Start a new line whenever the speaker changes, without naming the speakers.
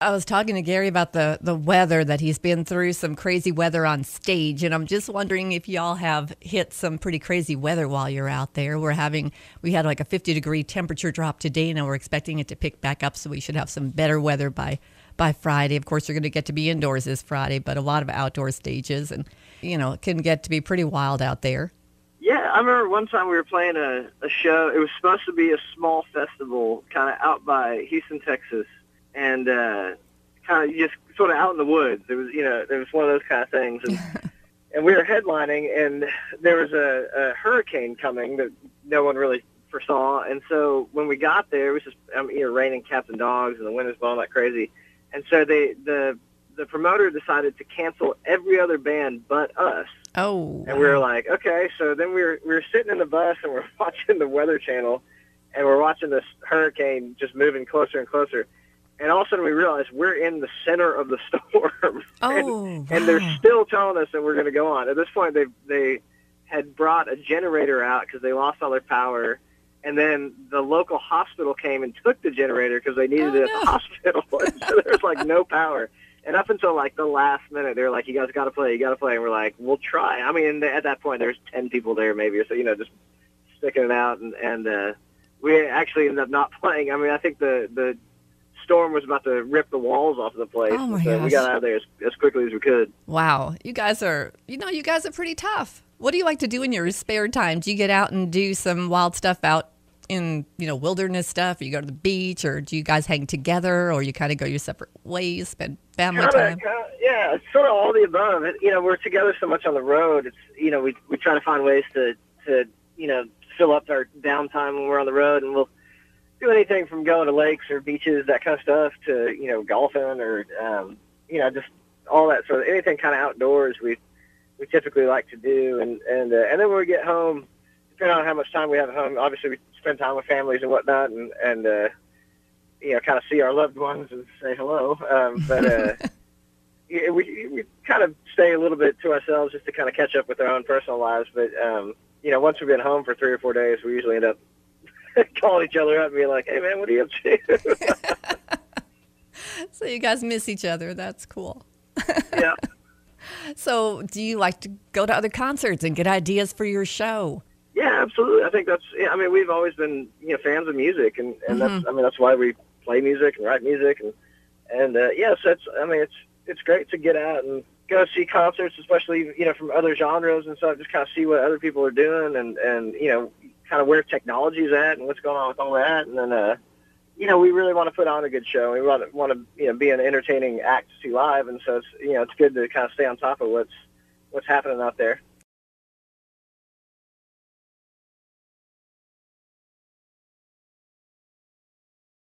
I was talking to Gary about the weather, that he's been through some crazy weather on stage, and I'm just wondering if y'all have hit some pretty crazy weather while you're out there. We had like a 50-degree temperature drop today, and we're expecting it to pick back up, so we should have some better weather by Friday. Of course, you're going to get to be indoors this Friday, but a lot of outdoor stages, and it can get to be pretty wild out there.
Yeah, I remember one time we were playing a show. It was supposed to be a small festival kind of out by Houston, Texas, and kind of just sort of out in the woods. It was one of those kind of things. And we were headlining, and there was a hurricane coming that no one really foresaw. And so when we got there, it was just raining cats and dogs, and the wind was blowing like crazy. And so the promoter decided to cancel every other band but us.
Oh.
And we were like, okay. So then we were sitting in the bus, and we're watching the Weather Channel, and we're watching this hurricane just moving closer and closer. And all of a sudden we realized we're in the center of the storm.
Oh,
and they're still telling us that we're going to go on. At this point, they had brought a generator out because they lost all their power. And then the local hospital came and took the generator because they needed it at the hospital. And so there was like no power. And up until like the last minute, they were like, you guys got to play, you got to play. And we're like, we'll try. I mean, at that point, there's 10 people there maybe, or so, just sticking it out. And we actually ended up not playing. I mean, I think the storm was about to rip the walls off of the place.
Oh my
so
gosh.
We got out of there as quickly as we could.
Wow. You guys are pretty tough. What do you like to do in your spare time? Do you get out and do some wild stuff out in, wilderness stuff? Or you go to the beach, or do you guys hang together, or you kind of go your separate ways, spend family time?
Yeah, it's sort of all the above. We're together so much on the road. It's, we try to find ways to fill up our downtime when we're on the road, and we'll do anything from going to lakes or beaches, that kind of stuff, to, golfing or, just all that sort of anything kind of outdoors we typically like to do. And then when we get home, depending on how much time we have at home, obviously we spend time with families and whatnot, and kind of see our loved ones and say hello. We kind of stay a little bit to ourselves just to kind of catch up with our own personal lives. But, once we've been home for 3 or 4 days, we usually end up calling each other up and being like, hey, man, what are you up to?
So you guys miss each other. That's cool.
Yeah.
So do you like to go to other concerts and get ideas for your show?
Yeah, absolutely. I think we've always been, fans of music, and that's why we play music and write music. And yes, it's great to get out and go see concerts, especially, from other genres and stuff, just kind of see what other people are doing and kind of where technology's at and what's going on with all that. And then, we really want to put on a good show. We want to, be an entertaining act to see live. And so it's good to kind of stay on top of what's happening out there.